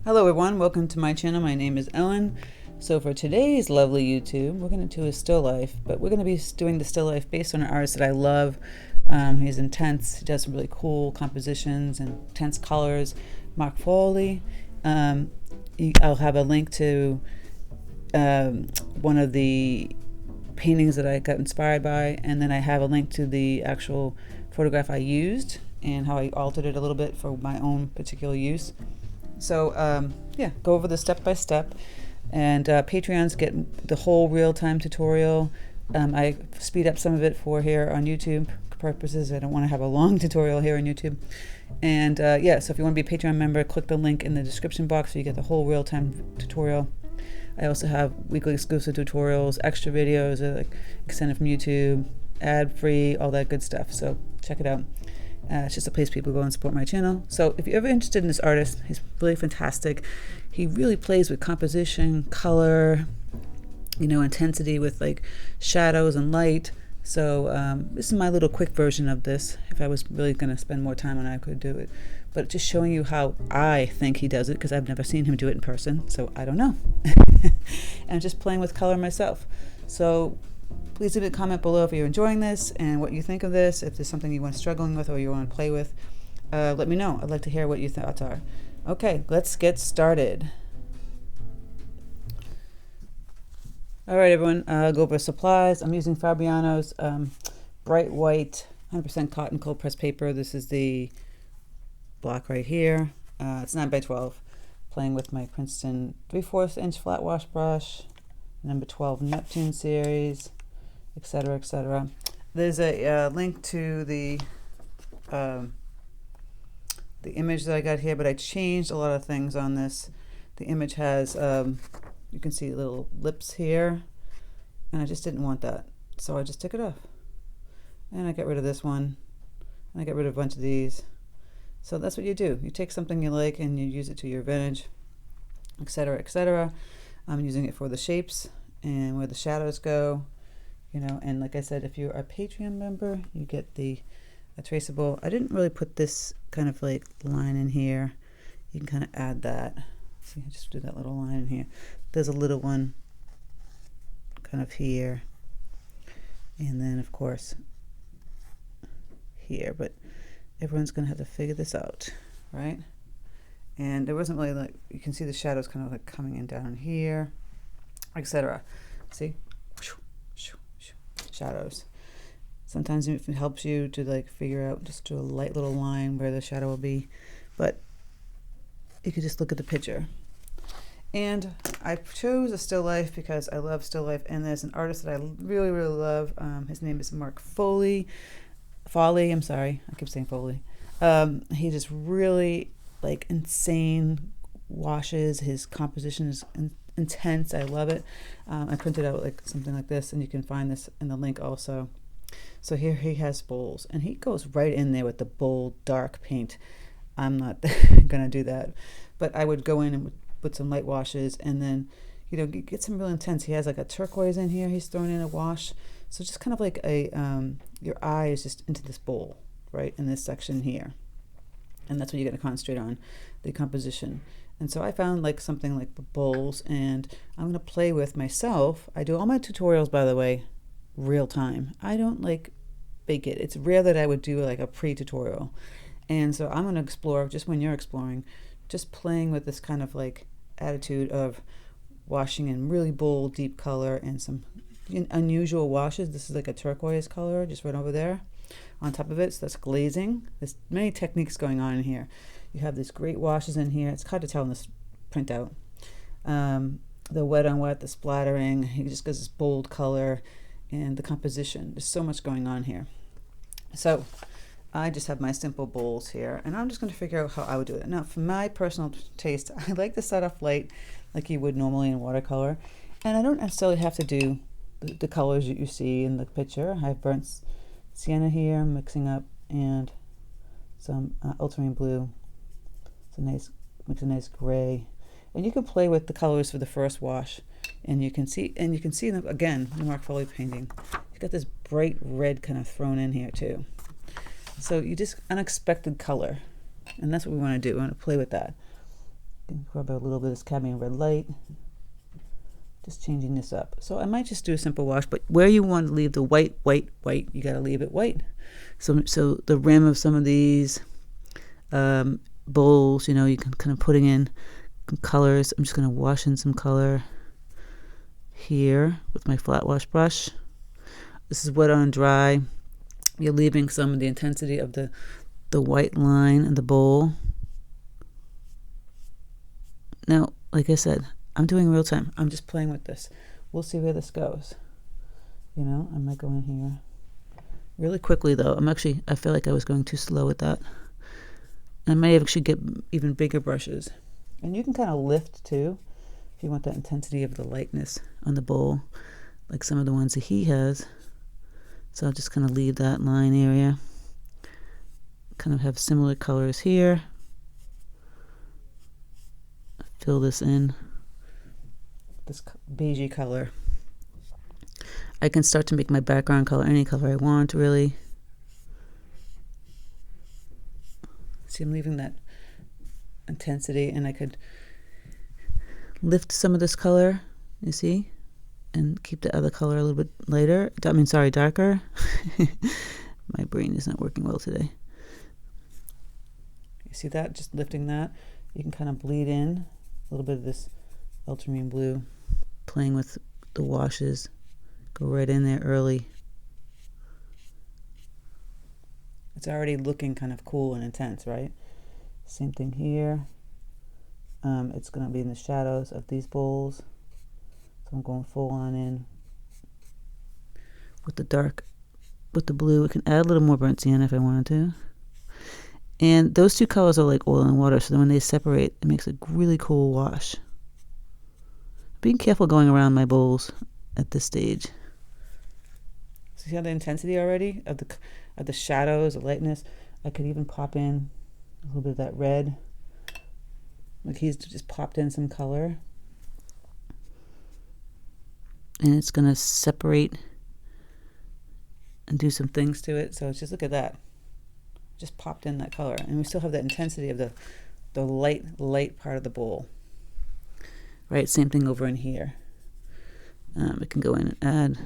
Hello everyone, welcome to my channel. My name is Ellen. So for today's lovely YouTube, we're going to do a still life, but we're going to be doing the still life based on an artist that I love. He's intense, he does some really cool compositions and intense colors, Marc Folly. I'll have a link to one of the paintings that I got inspired by, and then I have a link to the actual photograph I used and how I altered it a little bit for my own particular use. So yeah, go over the step by step, and Patreons get the whole real-time tutorial. I speed up some of it for here on YouTube purposes. I don't want to have a long tutorial here on YouTube. And yeah, so if you want to be a Patreon member, click the link in the description box so you get the whole real-time tutorial. I also have weekly exclusive tutorials, extra videos like extended from YouTube, ad-free, all that good stuff. So check it out. It's just a place people go and support my channel. So if you're ever interested in this artist, he's really fantastic. He really plays with composition, color, intensity with like shadows and light. So this is my little quick version of this. If I was really going to spend more time on it, I could do it. But just showing you how I think he does it, because I've never seen him do it in person, so I don't know. And just playing with color myself. So please leave a comment below if you're enjoying this and what you think of this. If there's something you want struggling with or you want to play with, let me know. I'd like to hear what your thoughts are. Okay, let's get started. All right, everyone, I'll go over supplies. I'm using Fabriano's bright white 100% cotton cold press paper. This is the block right here. It's 9x12. Playing with my Princeton 3/4 inch flat wash brush, number 12 Neptune series, etc., etc. There's a link to the image that I got here, but I changed a lot of things on this. The image has, you can see little lips here, and I just didn't want that, so I just took it off. And I got rid of this one, and I got rid of a bunch of these. So that's what you do. You take something you like and you use it to your advantage, etc., etc. I'm using it for the shapes and where the shadows go. And like I said, if you're a Patreon member, you get a traceable. I didn't really put this kind of like line in here. You can kind of add that. See, I just do that little line in here. There's a little one kind of here, and then of course here, but everyone's gonna have to figure this out, right? And there wasn't really, like, you can see the shadows kind of like coming in down here, etc. See? Shadows. Sometimes it helps you to like figure out, just do a light little line where the shadow will be, but you could just look at the picture. And I chose a still life because I love still life, and there's an artist that I really, really love. His name is Marc Folly. I'm sorry, I keep saying Foley. He just really like insane washes. His composition is intense. I love it. I printed out like something like this, and you can find this in the link also. So here he has bowls, and he goes right in there with the bold dark paint. I'm not gonna do that, but I would go in and put some light washes, and then get some real intense. He has like a turquoise in here. He's throwing in a wash. So just kind of like your eye is just into this bowl, right, in this section here. And that's what you're going to concentrate on, the composition. And so I found like something like the bowls, and I'm going to play with myself. I do all my tutorials, by the way, real time. I don't like bake it. It's rare that I would do like a pre-tutorial. And so I'm going to explore, just when you're exploring, just playing with this kind of like attitude of washing in really bold, deep color and some unusual washes. This is like a turquoise color just right over there on top of it, so that's glazing. There's many techniques going on in here. You have these great washes in here. It's hard to tell in this printout. The wet on wet, the splattering, he just gives this bold color, and the composition. There's so much going on here. So I just have my simple bowls here, and I'm just going to figure out how I would do it. Now, for my personal taste, I like to start off light like you would normally in watercolor, and I don't necessarily have to do the colors that you see in the picture. I have burnt sienna here, mixing up, and some ultramarine blue. It's a nice, makes a nice gray. And you can play with the colors for the first wash, and you can see them again. The Marc Folly painting. You've got this bright red kind of thrown in here too. So you just unexpected color, and that's what we want to do. We want to play with that. Can grab a little bit of this cadmium red light. Just changing this up. So I might just do a simple wash, but where you want to leave the white, you got to leave it white. So the rim of some of these bowls, you know, you can kind of putting in some colors. I'm just going to wash in some color here with my flat wash brush. This is wet on dry. You're leaving some of the intensity of the white line in the bowl. Now, like I said, I'm doing real time. I'm just playing with this. We'll see where this goes. You know, I might go in here really quickly though. I feel like I was going too slow with that. I may actually get even bigger brushes. And you can kind of lift too, if you want that intensity of the lightness on the bowl, like some of the ones that he has. So I'll just kind of leave that line area. Kind of have similar colors here. Fill this in. This beigey color. I can start to make my background color any color I want, really. See, I'm leaving that intensity, and I could lift some of this color, you see, and keep the other color a little bit lighter. Darker. My brain is not working well today. You see that? Just lifting that. You can kind of bleed in a little bit of this ultramarine blue, playing with the washes. Go right in there early. It's already looking kind of cool and intense, right? Same thing here. It's going to be in the shadows of these bowls. So I'm going full on in with the dark, with the blue. I can add a little more burnt sienna if I wanted to. And those two colors are like oil and water, so then when they separate, it makes a really cool wash. Being careful going around my bowls at this stage. See how the intensity already of the shadows, the lightness. I could even pop in a little bit of that red. Like he's just popped in some color. And it's going to separate and do some things to it. So it's just, look at that. Just popped in that color. And we still have that intensity of the light part of the bowl. Right, same thing over in here. We can go in and add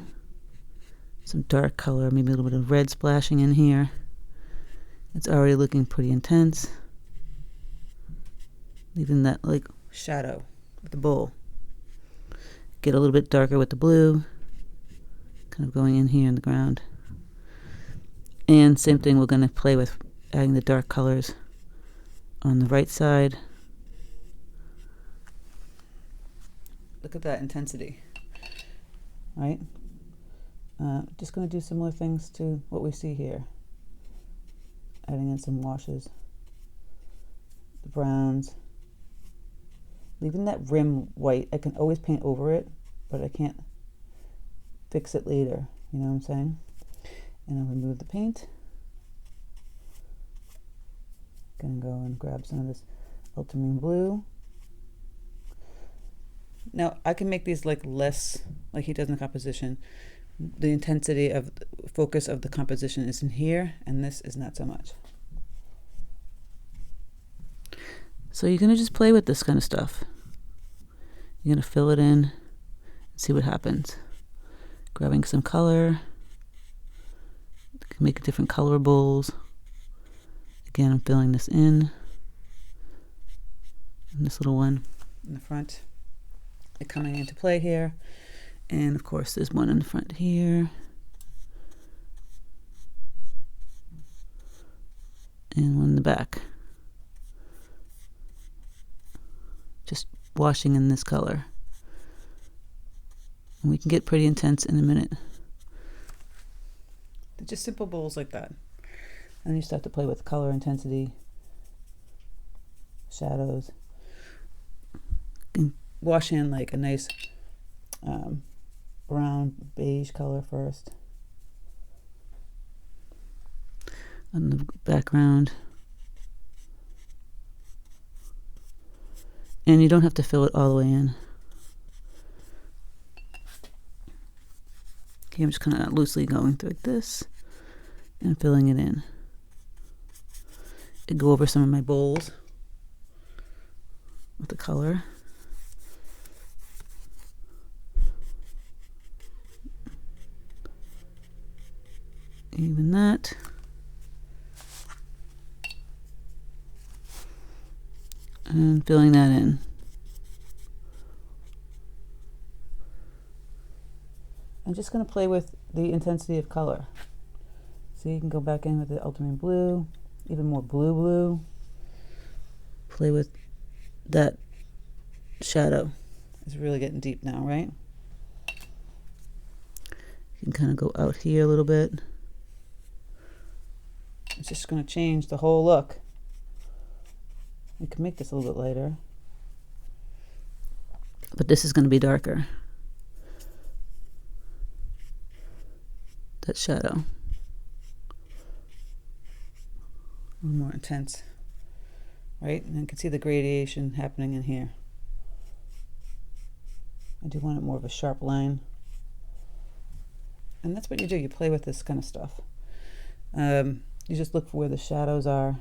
some dark color, maybe a little bit of red splashing in here. It's already looking pretty intense. Leaving that like shadow with the bowl. Get a little bit darker with the blue. Kind of going in here in the ground. And same thing, we're going to play with adding the dark colors on the right side. Look at that intensity, right? Just going to do similar things to what we see here. Adding in some washes, the browns. Leaving that rim white. I can always paint over it, but I can't fix it later. You know what I'm saying? And I'll remove the paint. Gonna go and grab some of this ultramarine blue. Now I can make these like less, like he does in the composition. The intensity of focus of the composition is in here, and this is not so much. So you're gonna just play with this kind of stuff. You're gonna fill it in and see what happens. Grabbing some color. Make different color bowls. Again, I'm filling this in. And this little one in the front. They're coming into play here. And of course, there's one in the front here. And one in the back. Just washing in this color. And we can get pretty intense in a minute. They're just simple bowls like that. And you start to play with color intensity, shadows. And wash in like a nice brown beige color first on the background. And you don't have to fill it all the way in. Okay, I'm just kind of loosely going through like this and filling it in. I go over some of my bowls with the color. Even that. And filling that in. I'm just going to play with the intensity of color. So you can go back in with the ultramarine blue, even more blue. Play with that shadow. It's really getting deep now, right? You can kind of go out here a little bit. It's just going to change the whole look. We can make this a little bit lighter, but this is going to be darker. That shadow. A little more intense, right? And you can see the gradation happening in here. I do want it more of a sharp line. And that's what you do. You play with this kind of stuff. You just look for where the shadows are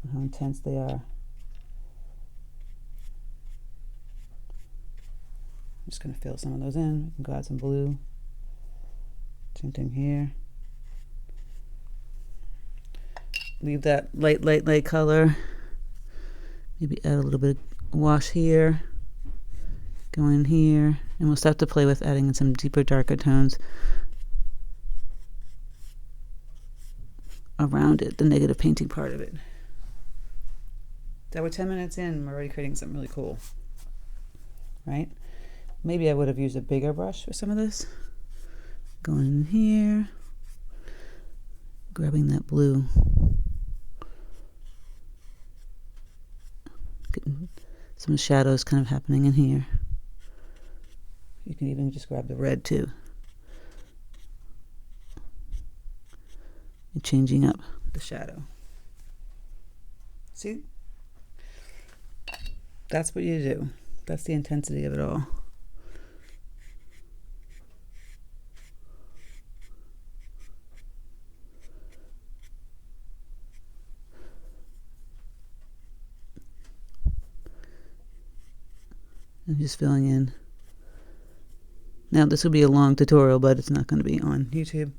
and how intense they are. I'm just going to fill some of those in. We can go add some blue. Same thing here. Leave that light color. Maybe add a little bit of wash here. Go in here. And we'll start to play with adding in some deeper, darker tones around it, the negative painting part of it. So we're 10 minutes in, we're already creating something really cool. Right? Maybe I would have used a bigger brush for some of this. Going in here. Grabbing that blue. Getting some shadows kind of happening in here. You can even just grab the red too. And changing up the shadow. See? That's what you do. That's the intensity of it all. I'm just filling in. Now this will be a long tutorial, but it's not going to be on YouTube.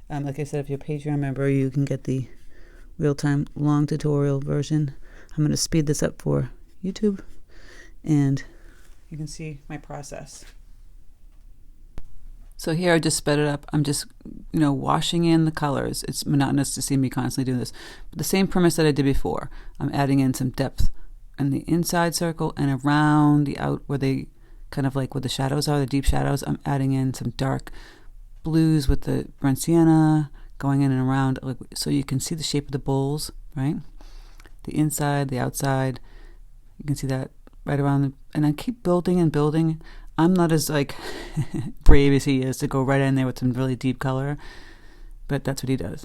Like I said, if you're a Patreon member, you can get the real-time long tutorial version. I'm going to speed this up for YouTube, and you can see my process. So here I just sped it up. I'm just, washing in the colors. It's monotonous to see me constantly do this. But the same premise that I did before. I'm adding in some depth in the inside circle and around the out where they kind of like where the shadows are, the deep shadows. I'm adding in some dark blues with the burnt sienna going in and around, so you can see the shape of the bowls, right? The inside, the outside. You can see that right around. And I keep building and building. I'm not as brave as he is to go right in there with some really deep color, but that's what he does.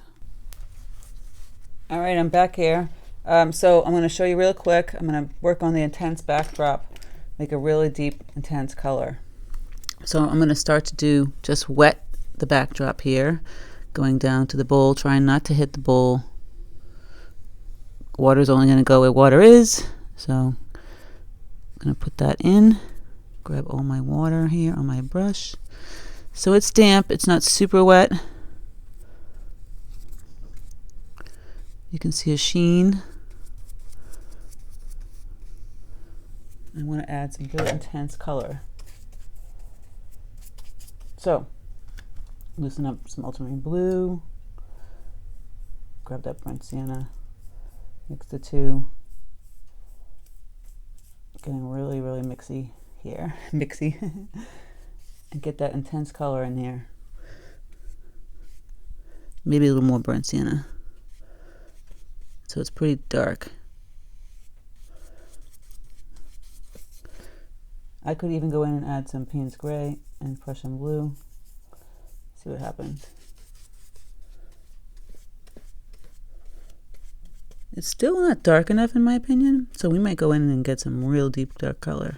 All right, I'm back here. So I'm going to show you real quick. I'm going to work on the intense backdrop, make a really deep, intense color. So I'm going to start to do just wet the backdrop here, going down to the bowl, trying not to hit the bowl. Water's only going to go where water is, so I'm going to put that in. Grab all my water here on my brush. So it's damp, it's not super wet. You can see a sheen. I want to add some really intense color. So, loosen up some ultramarine blue. Grab that burnt sienna. Mix the two. Getting really, really mixy here. Mixy. And get that intense color in here. Maybe a little more burnt sienna. So it's pretty dark. I could even go in and add some Paynes gray and Prussian blue. See what happens. It's still not dark enough in my opinion, so we might go in and get some real deep dark color.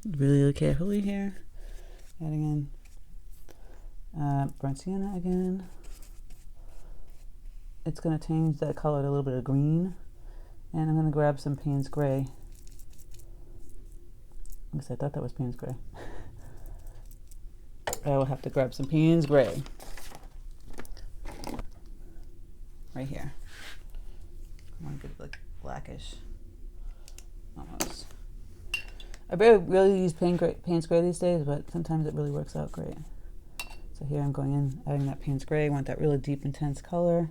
Really carefully here. Adding in burnt sienna again. it's going to change that color to a little bit of green. And I'm going to grab some Paynes Gray. I guess I thought that was Paynes Gray. I will have to grab some Paynes Gray. Right here. I want to get like blackish. Almost. I really use Paynes Gray these days, but sometimes it really works out great. So here I'm going in, adding that Paynes Gray. I want that really deep, intense color.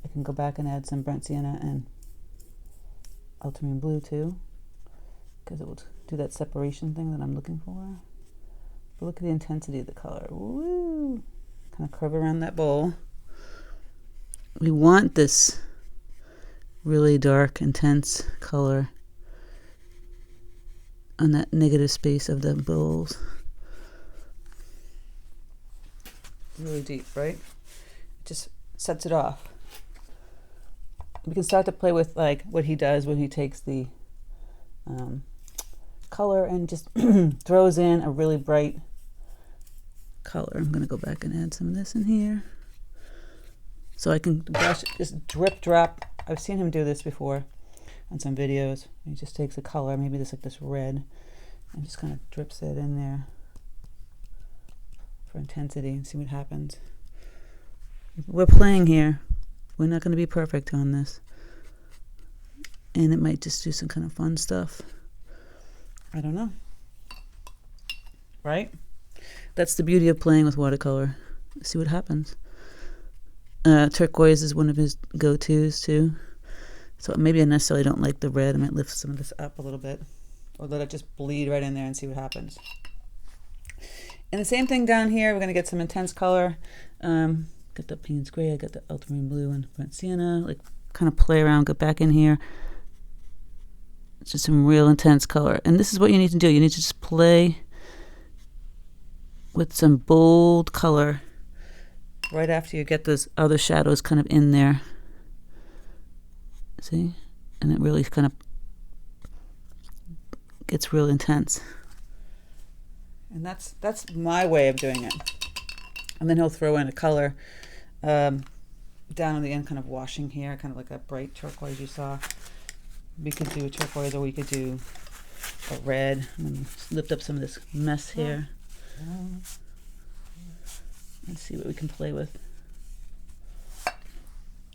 I can go back and add some burnt sienna and ultramarine blue too, because it will do that separation thing that I'm looking for. But look at the intensity of the color. Woo! Kind of curve around that bowl. We want this really dark, intense color on that negative space of the bowls. Really deep, right? It just sets it off. We can start to play with like what he does when he takes the color and just throws in a really bright color. I'm going to go back and add some of this in here. So I can brush, just drip drop. I've seen him do this before on some videos. He just takes a color, maybe this like this red, and just kind of drips it in there for intensity and see what happens. We're playing here. We're not going to be perfect on this. And it might just do some kind of fun stuff. I don't know. Right? That's the beauty of playing with watercolor. See what happens. Turquoise is one of his go-tos too. So maybe I necessarily don't like the red. I might lift some of this up a little bit. Or let it just bleed right in there and see what happens. And the same thing down here. We're going to get some intense color. Got the Paynes Gray, I got the ultramarine blue and burnt sienna, like kind of play around, go back in here. It's just some real intense color. And this is what you need to do. You need to just play with some bold color right after you get those other shadows kind of in there. See? And it really kind of gets real intense. And that's my way of doing it. And then he'll throw in a color down on the end, kind of washing here, kind of like a bright turquoise you saw. We could do a turquoise, or we could do a red. I'm going to lift up some of this mess here. Let's see what we can play with.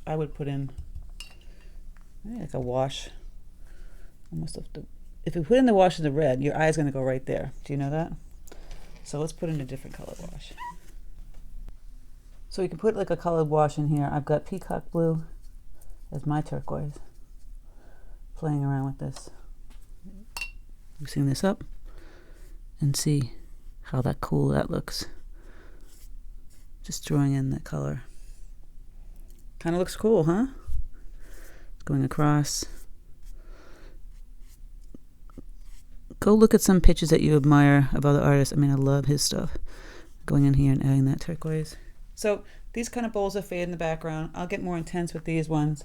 I would put in maybe like a wash. Almost have to, if you put in the wash of the red, your eye's going to go right there. Do you know that? So let's put in a different color wash. So you can put like a colored wash in here. I've got peacock blue as my turquoise. Playing around with this. Mixing this up and see how cool that looks. Just drawing in that color. Kind of looks cool, huh? Going across. Go look at some pictures that you admire of other artists. I mean, I love his stuff. Going in here and adding that turquoise. So these kind of bowls will fade in the background. I'll get more intense with these ones.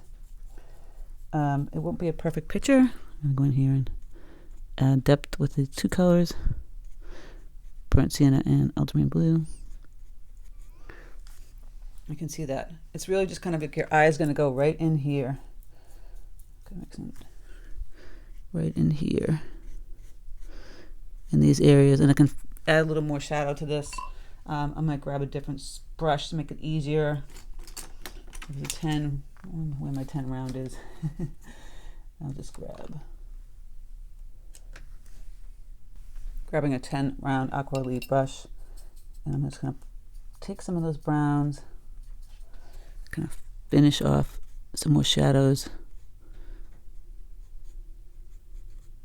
It won't be a perfect picture. I'm going here and add depth with the two colors. Burnt sienna and ultramarine blue. You can see that. It's really just kind of like your eye is going to go right in here. Right in here. In these areas. And I can add a little more shadow to this. I'm going to grab a different brush to make it easier. There's a 10. I don't know where my 10 round is. I'll just grabbing a 10 round aqua lead brush, and I'm just going to take some of those browns, kind of finish off some more shadows,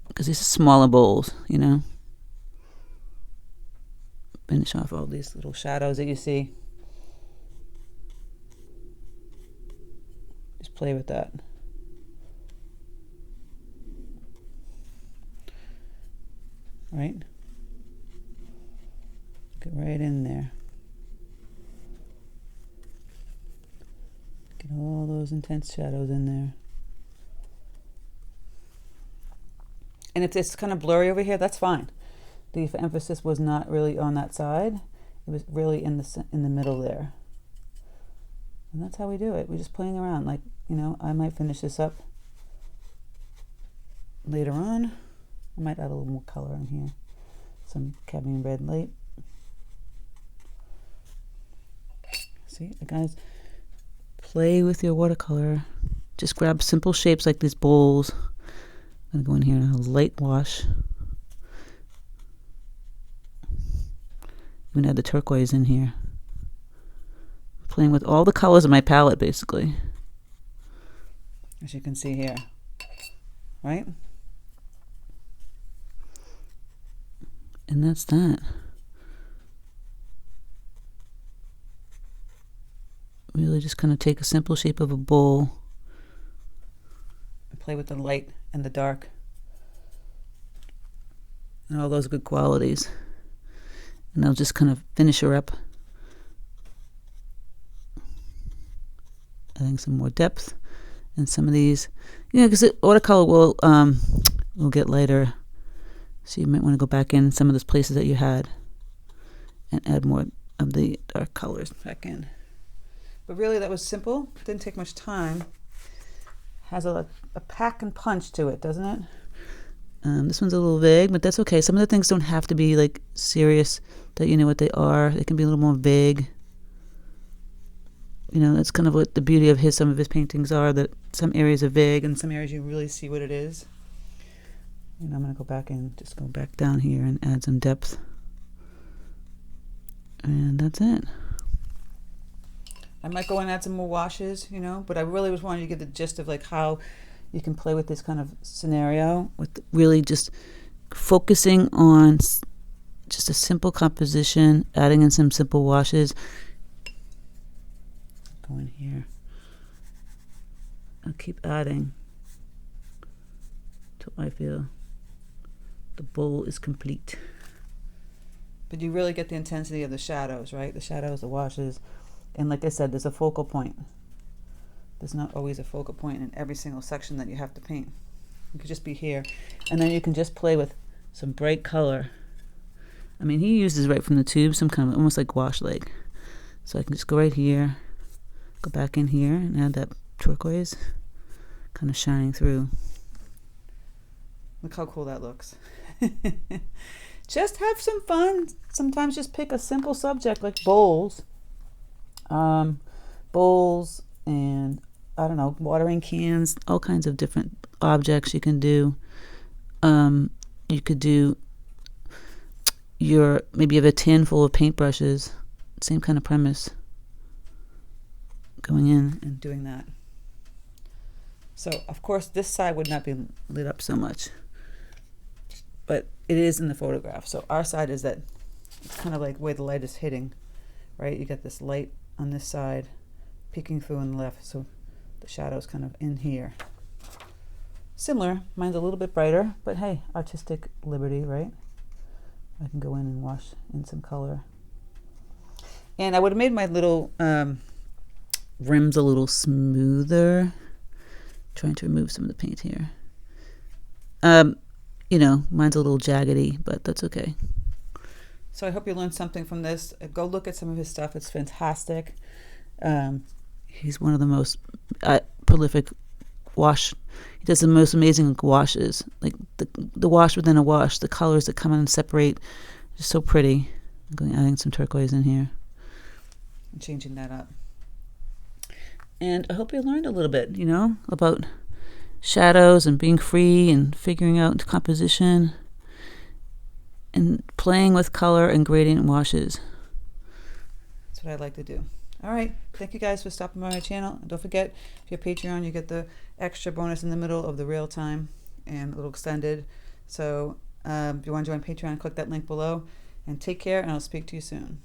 because these are smaller bowls, you know. Finish off all these little shadows that you see. Just play with that. Right? Get right in there. Get all those intense shadows in there. And if it's kind of blurry over here, that's fine. The emphasis was not really on that side. It was really in the middle there. And that's how we do it. We're just playing around. Like, you know, I might finish this up later on. I might add a little more color in here. Some cadmium red light. See, guys, play with your watercolor. Just grab simple shapes like these bowls. I'm gonna go in here and a light wash. I'm gonna add the turquoise in here. Playing with all the colors of my palette, basically. As you can see here, right? And that's that. Really just kind of take a simple shape of a bowl and play with the light and the dark and all those good qualities. And I'll just kind of finish her up, adding some more depth and some of these, you know, because watercolor will get lighter, so you might want to go back in some of those places that you had and add more of the dark colors back in. But really, that was simple. Didn't take much time. Has a pack and punch to it, doesn't it? This one's a little vague, but that's okay. Some of the things don't have to be like serious, that you know what they are. They can be a little more vague. You know, that's kind of what the beauty of some of his paintings are, that some areas are vague and some areas you really see what it is. And I'm going to go back and just go back down here and add some depth. And that's it. I might go and add some more washes, you know, but I really was wanting to get the gist of like how you can play with this kind of scenario with really just focusing on just a simple composition, adding in some simple washes. Go in here. I'll keep adding till I feel the bowl is complete. But you really get the intensity of the shadows, right? The shadows, the washes. And like I said, there's a focal point. There's not always a focal point in every single section that you have to paint. You could just be here. And then you can just play with some bright color. I mean, he uses right from the tube, some kind of almost like wash lake. So I can just go right here, go back in here and add that turquoise kind of shining through. Look how cool that looks. Just have some fun. Sometimes just pick a simple subject like bowls. Bowls and I don't know, watering cans, all kinds of different objects you can do. You could do maybe you have a tin full of paintbrushes, same kind of premise. Going in and doing that. So of course this side would not be lit up so much, but it is in the photograph. So our side is that it's kind of like where the light is hitting, right? You get this light on this side peeking through on the left, so the shadow's kind of in here. Similar, mine's a little bit brighter, but hey, artistic liberty, right? I can go in and wash in some color. And I would have made my little rims a little smoother. Trying to remove some of the paint here. You know, mine's a little jaggedy, but that's okay. So I hope you learned something from this. Go look at some of his stuff. It's fantastic. He's one of the most prolific wash. He does the most amazing washes. Like the wash within a wash. The colors that come in and separate. Just so pretty. I'm going adding some turquoise in here. And changing that up. And I hope you learned a little bit, you know, about shadows and being free and figuring out composition and playing with color and gradient washes. That's what I like to do. All right. Thank you guys for stopping by my channel. Don't forget, if you're Patreon, you get the extra bonus in the middle of the real time and a little extended. So if you want to join Patreon, click that link below. And take care, and I'll speak to you soon.